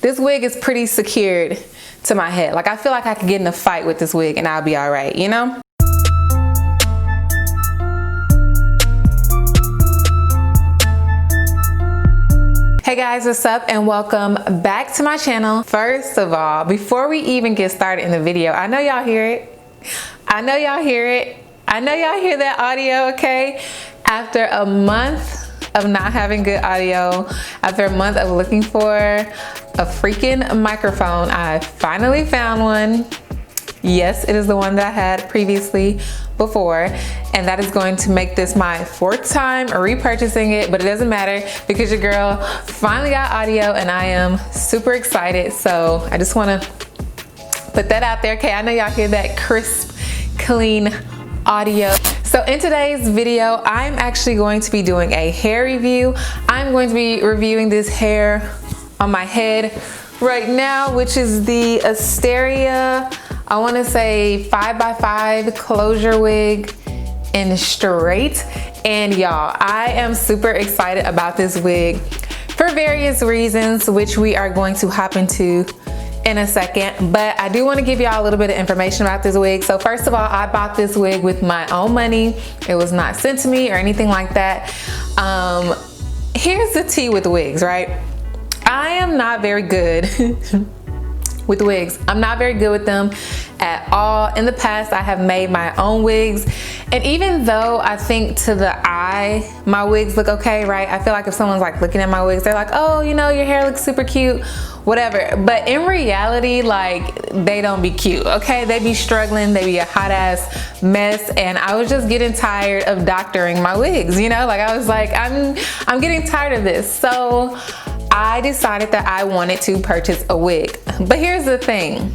this wig is pretty secured to my head. Like I feel like I could get in a fight with this wig and I'll be all right, you know? Hey guys, what's up and welcome back to my channel. First of all, before we even get started in the video, I know y'all hear it. I know y'all hear it. I know y'all hear that audio, okay? After a month of not having good audio, after a month of looking for a freaking microphone, I finally found one. Yes, it is the one that I had previously before, and that is going to make this my 4th time repurchasing it, but it doesn't matter because your girl finally got audio and I am super excited. So I just want to put that out there. Okay, I know y'all hear that crisp, clean audio. So in today's video, I'm actually going to be doing a hair review. I'm going to be reviewing this hair on my head right now, which is the Asteria, I want to say 5x5 closure wig in straight. And y'all, I am super excited about this wig for various reasons, which we are going to hop into in a second. But I do want to give y'all a little bit of information about this wig. So first of all, I bought this wig with my own money. It was not sent to me or anything like that. Here's the tea with wigs, right? I am not very good with wigs. I'm not very good with them at all. In the past, I have made my own wigs, and even though I think to the eye my wigs look okay, right? I feel like if someone's like looking at my wigs, they're like, oh, you know, your hair looks super cute, whatever. But in reality, like, they don't be cute, okay? They be struggling, they be a hot ass mess, and I was just getting tired of doctoring my wigs, you know? Like, I was like, I'm getting tired of this. So I decided that I wanted to purchase a wig. But here's the thing.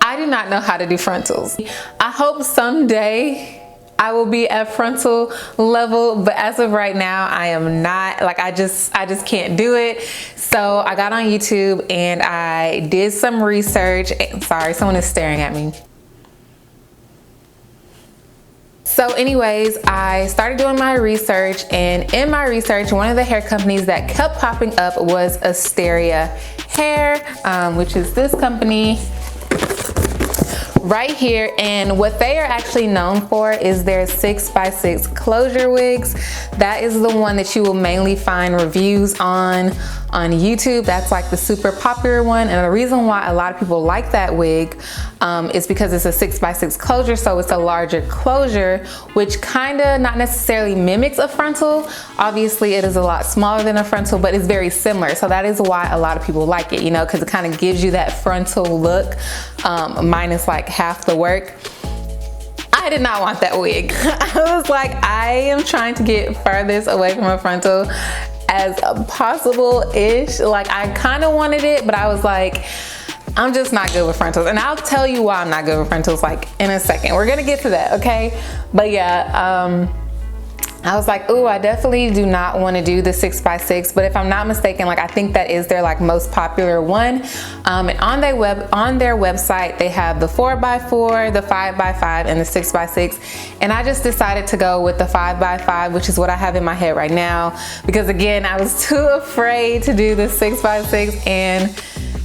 I do not know how to do frontals. I hope someday I will be at frontal level, but as of right now, I am not. Like, I just can't do it. So I got on YouTube and I did some research. Sorry, someone is staring at me. So anyways, I started doing my research, and in my research, one of the hair companies that kept popping up was Asteria Hair, which is this company right here. And what they are actually known for is their 6x6 closure wigs. That is the one that you will mainly find reviews on YouTube. That's like the super popular one. And the reason why a lot of people like that wig is because it's a 6x6 closure. So it's a larger closure, which kind of not necessarily mimics a frontal. Obviously it is a lot smaller than a frontal, but it's very similar. So that is why a lot of people like it, you know, because it kind of gives you that frontal look, minus like half the work. I did not want that wig. I was like, I am trying to get furthest away from a frontal as possible-ish. Like, I kind of wanted it, but I was like, I'm just not good with frontals. And I'll tell you why I'm not good with frontals, like, in a second. We're gonna get to that, okay? But yeah, I was like, ooh, I definitely do not want to do the 6x6, but if I'm not mistaken, like, I think that is their like most popular one. And on their website, they have the 4x4, the 5x5, and the 6x6. And I just decided to go with the 5x5, which is what I have in my head right now, because again, I was too afraid to do the 6x6, and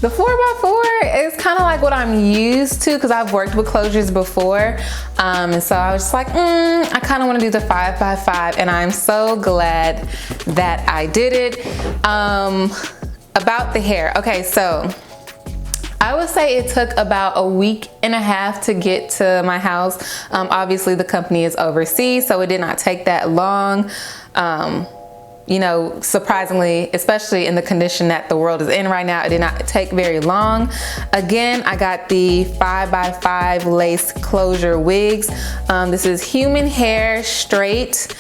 the 4x4 is kind of like what I'm used to because I've worked with closures before. And so I was just like, I kind of want to do the 5x5, and I'm so glad that I did it. About the hair. Okay, so I would say it took about a week and a half to get to my house. Obviously the company is overseas, so it did not take that long. You know, surprisingly, especially in the condition that the world is in right now, it did not take very long. Again, I got the 5x5 lace closure wigs. This is human hair, straight.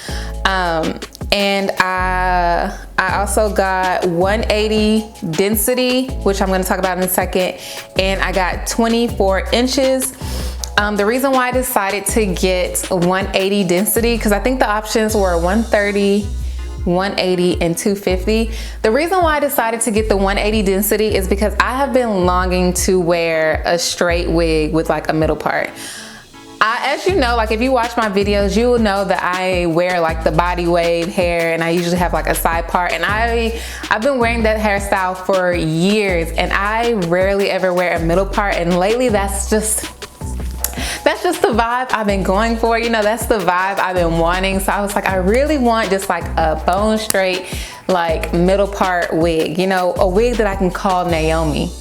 And I also got 180 density, which I'm gonna talk about in a second. And I got 24 inches. The reason why I decided to get 180 density, because I think the options were 130, 180 and 250. The reason why I decided to get the 180 density is because I have been longing to wear a straight wig with like a middle part. As you know, like if you watch my videos, you will know that I wear like the body wave hair, and I usually have like a side part, and I've been wearing that hairstyle for years, and I rarely ever wear a middle part, and lately that's just the vibe I've been going for, you know, that's the vibe I've been wanting. So I was like, I really want just like a bone straight, like middle part wig, you know, a wig that I can call Naomi.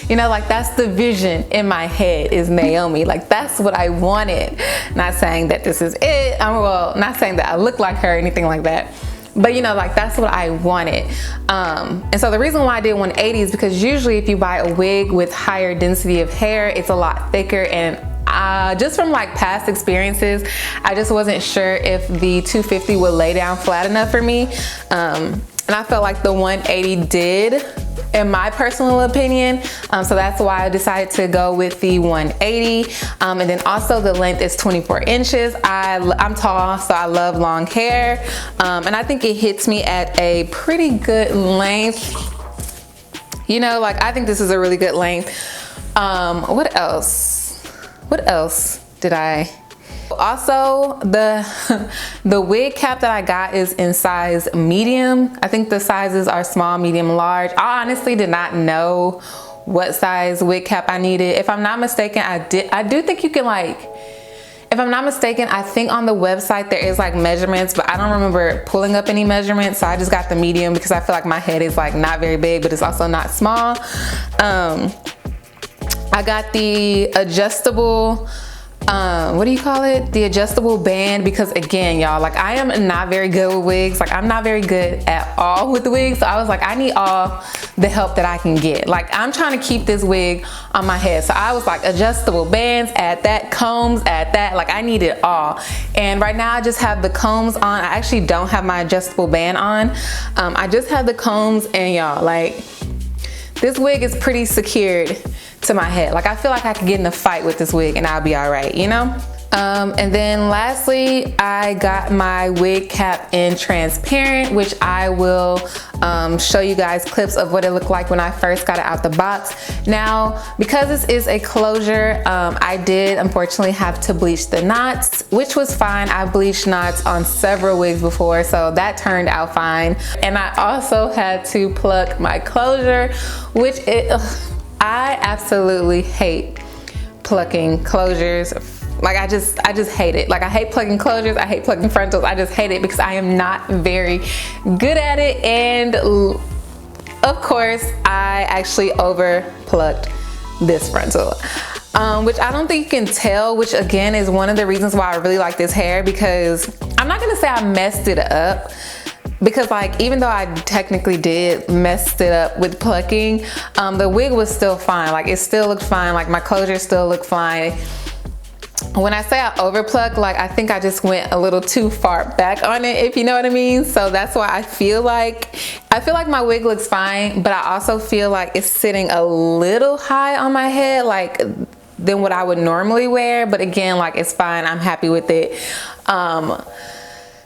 You know, like that's the vision in my head, is Naomi. Like that's what I wanted. Not saying that this is it. Well, not saying that I look like her or anything like that. But you know, like that's what I wanted. And so the reason why I did 180 is because usually if you buy a wig with higher density of hair, it's a lot thicker, and just from like past experiences, I just wasn't sure if the 250 would lay down flat enough for me. And I felt like the 180 did, in my personal opinion. So that's why I decided to go with the 180. And then also the length is 24 inches. I'm tall, so I love long hair. And I think it hits me at a pretty good length. You know, like I think this is a really good length. What else did I? Also, the wig cap that I got is in size medium. I think the sizes are small, medium, large. I honestly did not know what size wig cap I needed. If I'm not mistaken, I do think you can, like, if I'm not mistaken, I think on the website there is like measurements, but I don't remember pulling up any measurements. So I just got the medium because I feel like my head is like not very big, but it's also not small. I got the adjustable, what do you call it? The adjustable band, because again, y'all, like I am not very good with wigs. Like I'm not very good at all with the wigs. So I was like, I need all the help that I can get. Like I'm trying to keep this wig on my head. So I was like, adjustable bands, add that, combs, add that. Like I need it all. And right now I just have the combs on. I actually don't have my adjustable band on. I just have the combs, and y'all, like this wig is pretty secured to my head. Like I feel like I could get in a fight with this wig and I'll be all right, you know? And then lastly, I got my wig cap in transparent, which I will show you guys clips of what it looked like when I first got it out the box. Now, because this is a closure, I did unfortunately have to bleach the knots, which was fine. I bleached knots on several wigs before, so that turned out fine. And I also had to pluck my closure, which I absolutely hate plucking closures. Like I just hate it. Like I hate plucking closures, I hate plucking frontals. I just hate it because I am not very good at it. And of course, I actually over plucked this frontal, which I don't think you can tell, which again is one of the reasons why I really like this hair, because I'm not gonna say I messed it up, because like even though I technically did mess it up with plucking, the wig was still fine. Like it still looked fine. Like my closure still looked fine. When I say I overpluck, like I think I just went a little too far back on it, if you know what I mean. So that's why I feel like my wig looks fine, but I also feel like it's sitting a little high on my head, like than what I would normally wear. But again, like it's fine. I'm happy with it.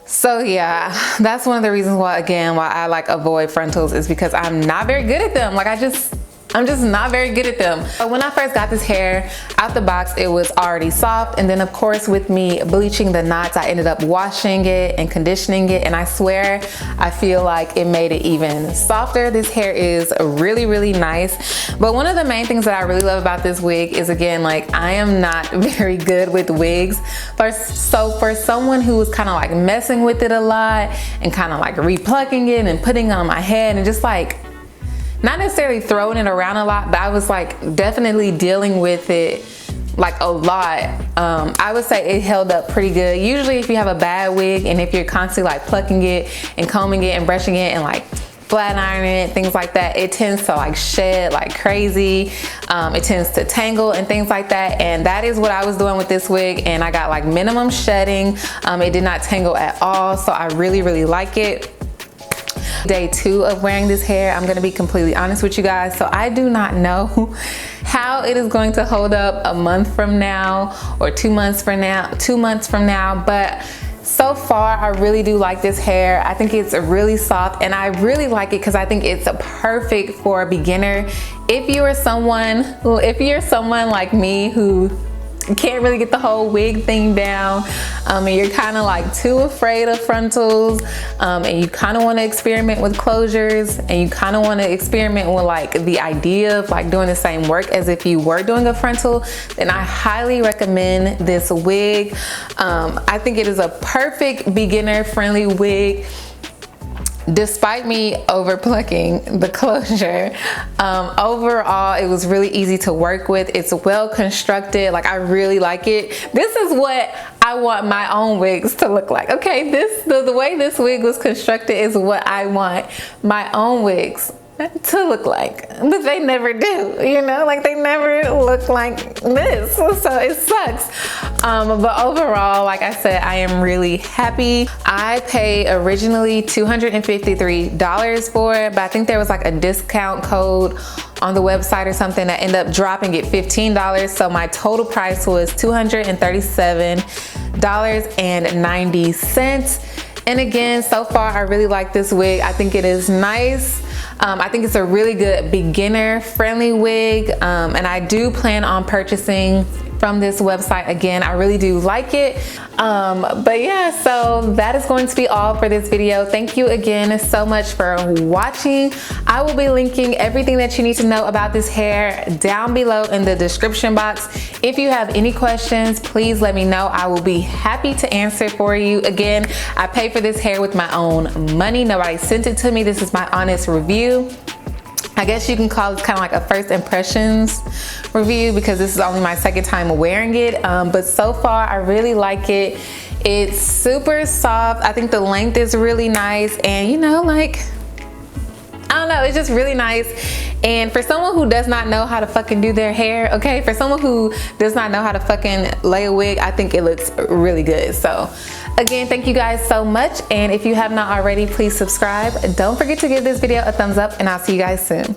So yeah, that's one of the reasons why I like avoid frontals, is because I'm not very good at them. Like I'm just not very good at them. But when I first got this hair out the box, it was already soft. And then of course, with me bleaching the knots, I ended up washing it and conditioning it. And I swear, I feel like it made it even softer. This hair is really, really nice. But one of the main things that I really love about this wig is, again, like I am not very good with wigs. So for someone who was kind of like messing with it a lot and kind of like replucking it and putting it on my head and just like, not necessarily throwing it around a lot, but I was like definitely dealing with it like a lot. I would say it held up pretty good. Usually if you have a bad wig and if you're constantly like plucking it and combing it and brushing it and like flat ironing it, things like that, it tends to like shed like crazy. It tends to tangle and things like that. And that is what I was doing with this wig. And I got like minimum shedding. It did not tangle at all. So I really, really like it. Day 2 of wearing this hair, I'm gonna be completely honest with you guys. So I do not know how it is going to hold up a month from now or 2 months from now, but so far I really do like this hair. I think it's really soft, and I really like it because I think it's perfect for a beginner. If you're someone like me who can't really get the whole wig thing down, and you're kind of like too afraid of frontals, and you kind of want to experiment with closures, and you kind of want to experiment with like the idea of like doing the same work as if you were doing a frontal, then I highly recommend this wig. I think it is a perfect beginner friendly wig. Despite me over plucking the closure, overall it was really easy to work with. It's well constructed. Like, I really like it. This is what I want my own wigs to look like. Okay, the way this wig was constructed is what I want my own wigs to look like, but they never do, you know, like they never look like this, so it sucks. But overall, like I said, I am really happy. I paid originally $253 for it, but I think there was like a discount code on the website or something that ended up dropping it $15, so my total price was $237.90. And again, so far I really like this wig. I think it is nice. I think it's a really good beginner friendly wig, and I do plan on purchasing from this website again. I really do like it. But yeah, so that is going to be all for this video. Thank you again so much for watching. I will be linking everything that you need to know about this hair down below in the description box. If you have any questions, please let me know. I will be happy to answer for you. Again, I paid for this hair with my own money. Nobody sent it to me. This is my honest review. I guess you can call it kind of like a first impressions review, because this is only my second time wearing it. But so far, I really like it. It's super soft. I think the length is really nice, and you know, like, I don't know, it's just really nice. And for someone who does not know how to fucking do their hair, okay, for someone who does not know how to fucking lay a wig, I think it looks really good. So again, thank you guys so much. And if you have not already, please subscribe. Don't forget to give this video a thumbs up, and I'll see you guys soon.